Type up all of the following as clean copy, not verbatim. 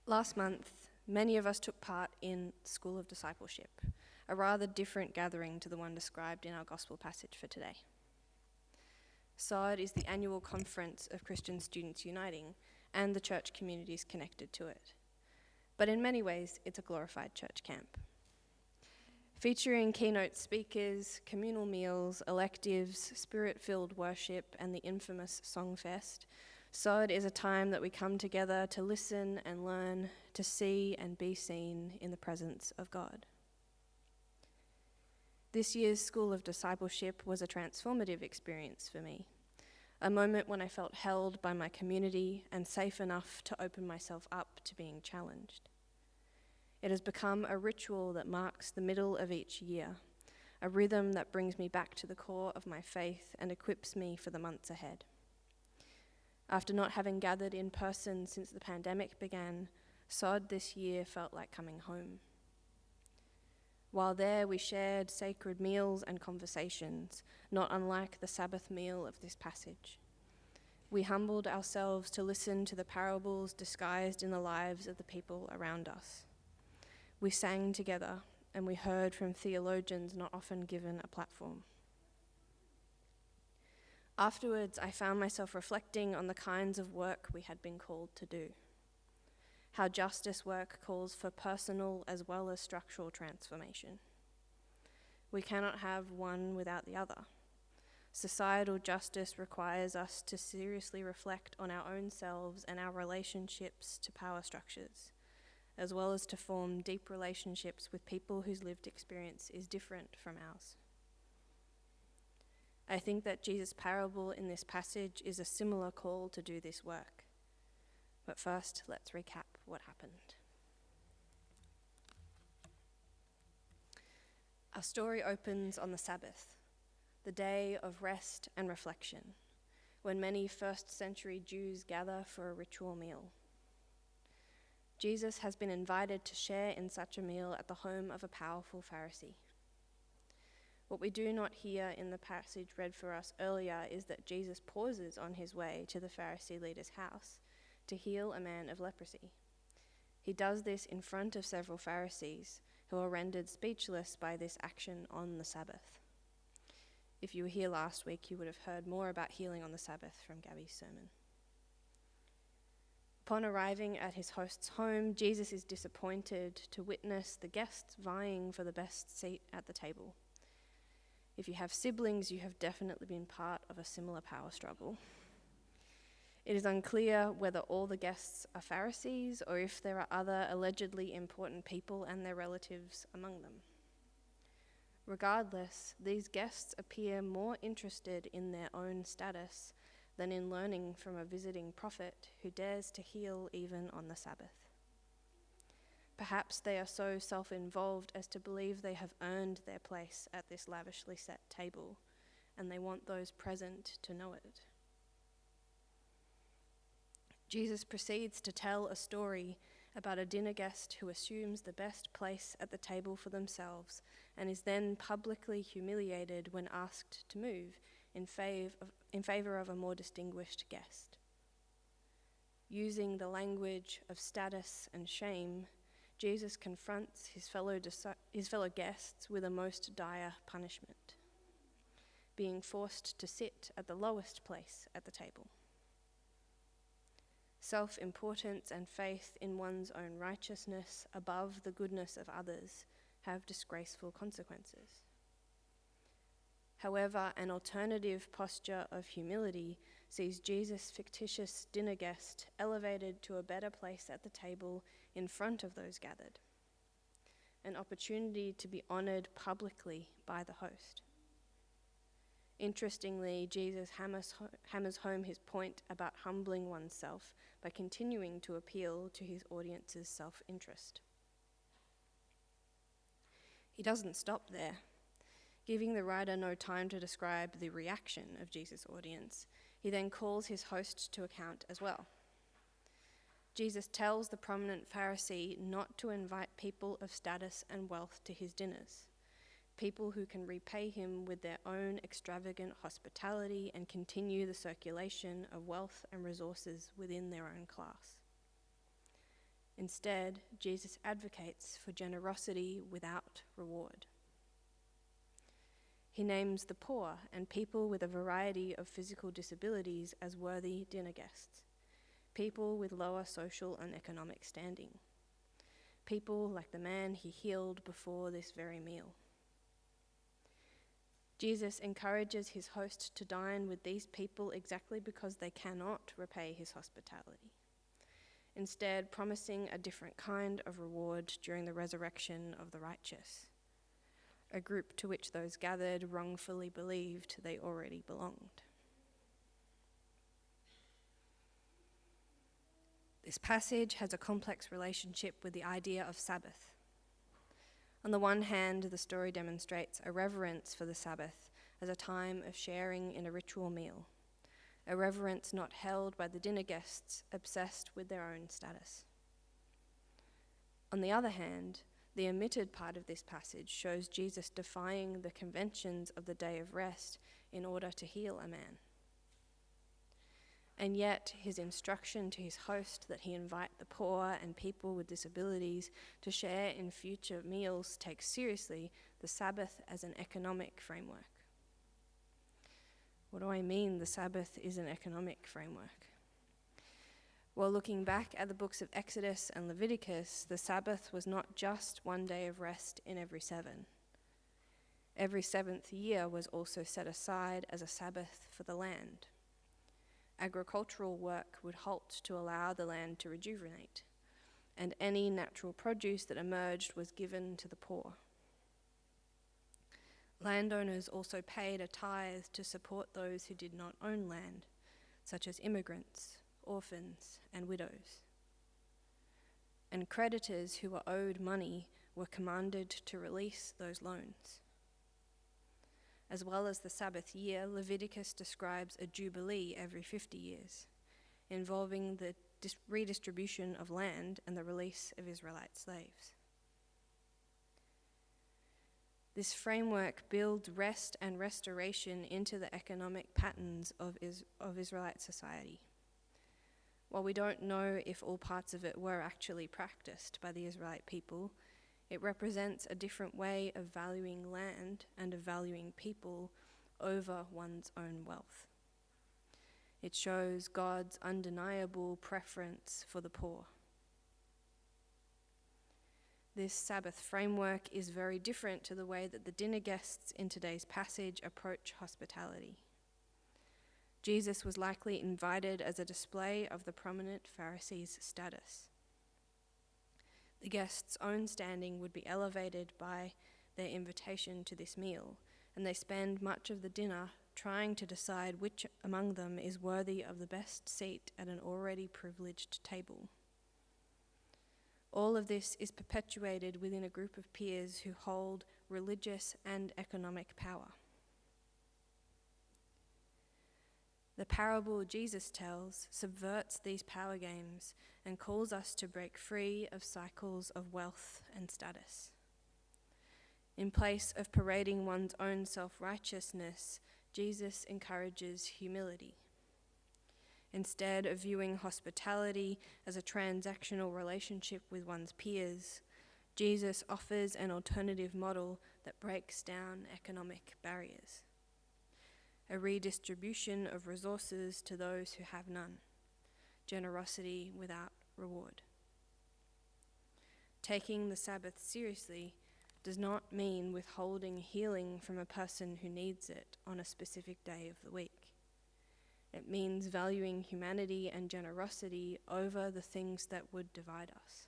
Last month, many of us took part in School of Discipleship, a rather different gathering to the one described in our gospel passage for today. SOD is the annual conference of Christian Students Uniting and the church communities connected to it. But in many ways, it's a glorified church camp. Featuring keynote speakers, communal meals, electives, spirit-filled worship, and the infamous Songfest, SOD is a time that we come together to listen and learn, to see and be seen in the presence of God. This year's School of Discipleship was a transformative experience for me, a moment when I felt held by my community and safe enough to open myself up to being challenged. It has become a ritual that marks the middle of each year, a rhythm that brings me back to the core of my faith and equips me for the months ahead. After not having gathered in person since the pandemic began, SOD this year felt like coming home. While there, we shared sacred meals and conversations, not unlike the Sabbath meal of this passage. We humbled ourselves to listen to the parables disguised in the lives of the people around us. We sang together, and we heard from theologians not often given a platform. Afterwards, I found myself reflecting on the kinds of work we had been called to do. How justice work calls for personal as well as structural transformation. We cannot have one without the other. Societal justice requires us to seriously reflect on our own selves and our relationships to power structures, as well as to form deep relationships with people whose lived experience is different from ours. I think that Jesus' parable in this passage is a similar call to do this work. But first, let's recap what happened. Our story opens on the Sabbath, the day of rest and reflection, when many first-century Jews gather for a ritual meal. Jesus has been invited to share in such a meal at the home of a powerful Pharisee. What we do not hear in the passage read for us earlier is that Jesus pauses on his way to the Pharisee leader's house to heal a man of leprosy. He does this in front of several Pharisees who are rendered speechless by this action on the Sabbath. If you were here last week, you would have heard more about healing on the Sabbath from Gabi's sermon. Upon arriving at his host's home, Jesus is disappointed to witness the guests vying for the best seat at the table. If you have siblings, you have definitely been part of a similar power struggle. It is unclear whether all the guests are Pharisees or if there are other allegedly important people and their relatives among them. Regardless, these guests appear more interested in their own status than in learning from a visiting prophet who dares to heal even on the Sabbath. Perhaps they are so self-involved as to believe they have earned their place at this lavishly set table, and they want those present to know it. Jesus proceeds to tell a story about a dinner guest who assumes the best place at the table for themselves and is then publicly humiliated when asked to move in favor of a more distinguished guest. Using the language of status and shame, Jesus confronts his fellow guests with a most dire punishment, being forced to sit at the lowest place at the table. Self-importance and faith in one's own righteousness above the goodness of others have disgraceful consequences. However, an alternative posture of humility sees Jesus' fictitious dinner guest elevated to a better place at the table in front of those gathered, an opportunity to be honored publicly by the host. Interestingly, Jesus hammers home his point about humbling oneself by continuing to appeal to his audience's self-interest. He doesn't stop there. Giving the writer no time to describe the reaction of Jesus' audience, he then calls his host to account as well. Jesus tells the prominent Pharisee not to invite people of status and wealth to his dinners, people who can repay him with their own extravagant hospitality and continue the circulation of wealth and resources within their own class. Instead, Jesus advocates for generosity without reward. He names the poor and people with a variety of physical disabilities as worthy dinner guests, people with lower social and economic standing, people like the man he healed before this very meal. Jesus encourages his host to dine with these people exactly because they cannot repay his hospitality, instead promising a different kind of reward during the resurrection of the righteous, a group to which those gathered wrongfully believed they already belonged. This passage has a complex relationship with the idea of Sabbath. On the one hand, the story demonstrates a reverence for the Sabbath as a time of sharing in a ritual meal, a reverence not held by the dinner guests obsessed with their own status. On the other hand, the omitted part of this passage shows Jesus defying the conventions of the day of rest in order to heal a man. And yet, his instruction to his host that he invite the poor and people with disabilities to share in future meals takes seriously the Sabbath as an economic framework. What do I mean the Sabbath is an economic framework? Well, looking back at the books of Exodus and Leviticus, the Sabbath was not just one day of rest in every 7. Every 7th year was also set aside as a Sabbath for the land. Agricultural work would halt to allow the land to rejuvenate, and any natural produce that emerged was given to the poor. Landowners also paid a tithe to support those who did not own land, such as immigrants, orphans, and widows. And creditors who were owed money were commanded to release those loans. As well as the Sabbath year, Leviticus describes a jubilee every 50 years, involving the redistribution of land and the release of Israelite slaves. This framework builds rest and restoration into the economic patterns of Israelite society. While we don't know if all parts of it were actually practiced by the Israelite people, it represents a different way of valuing land and of valuing people over one's own wealth. It shows God's undeniable preference for the poor. This Sabbath framework is very different to the way that the dinner guests in today's passage approach hospitality. Jesus was likely invited as a display of the prominent Pharisees' status. The guests' own standing would be elevated by their invitation to this meal, and they spend much of the dinner trying to decide which among them is worthy of the best seat at an already privileged table. All of this is perpetuated within a group of peers who hold religious and economic power. The parable Jesus tells subverts these power games and calls us to break free of cycles of wealth and status. In place of parading one's own self-righteousness, Jesus encourages humility. Instead of viewing hospitality as a transactional relationship with one's peers, Jesus offers an alternative model that breaks down economic barriers. A redistribution of resources to those who have none, generosity without reward. Taking the Sabbath seriously does not mean withholding healing from a person who needs it on a specific day of the week. It means valuing humanity and generosity over the things that would divide us.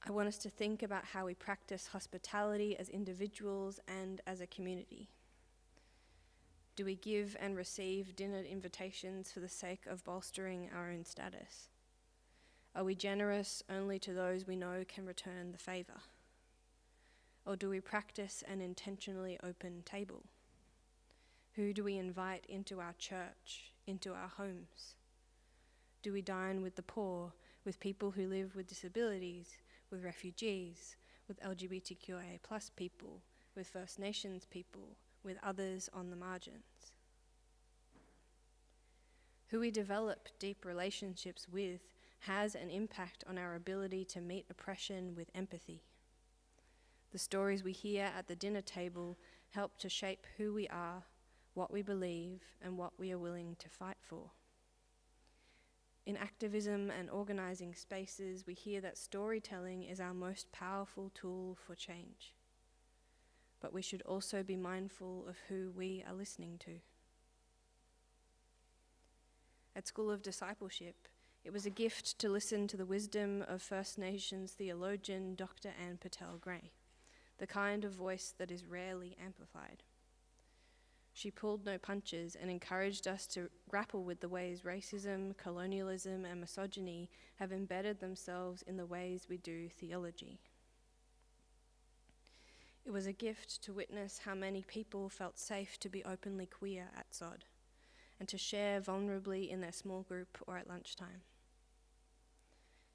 I want us to think about how we practice hospitality as individuals and as a community. Do we give and receive dinner invitations for the sake of bolstering our own status? Are we generous only to those we know can return the favor? Or do we practice an intentionally open table? Who do we invite into our church, into our homes? Do we dine with the poor, with people who live with disabilities, with refugees, with LGBTQIA+ people, with First Nations people, with others on the margins? Who we develop deep relationships with has an impact on our ability to meet oppression with empathy. The stories we hear at the dinner table help to shape who we are, what we believe, and what we are willing to fight for. In activism and organizing spaces, we hear that storytelling is our most powerful tool for change. But we should also be mindful of who we are listening to. At School of Discipleship, it was a gift to listen to the wisdom of First Nations theologian Dr. Ann Patel Gray, the kind of voice that is rarely amplified. She pulled no punches and encouraged us to grapple with the ways racism, colonialism, and misogyny have embedded themselves in the ways we do theology. It was a gift to witness how many people felt safe to be openly queer at SOD and to share vulnerably in their small group or at lunchtime.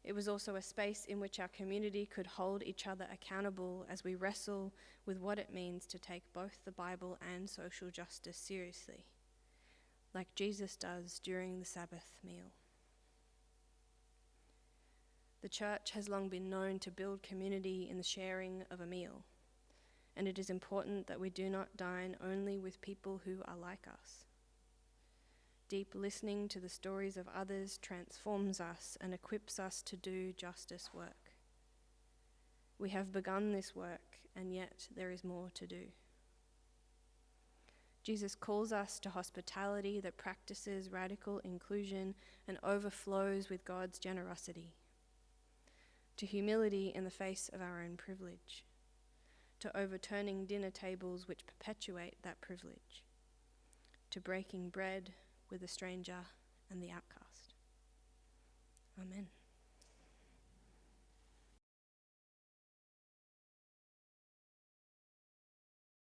It was also a space in which our community could hold each other accountable as we wrestle with what it means to take both the Bible and social justice seriously, like Jesus does during the Sabbath meal. The church has long been known to build community in the sharing of a meal, and it is important that we do not dine only with people who are like us. Deep listening to the stories of others transforms us and equips us to do justice work. We have begun this work, and yet there is more to do. Jesus calls us to hospitality that practices radical inclusion and overflows with God's generosity, to humility in the face of our own privilege, to overturning dinner tables which perpetuate that privilege, to breaking bread with the stranger and the outcast. Amen.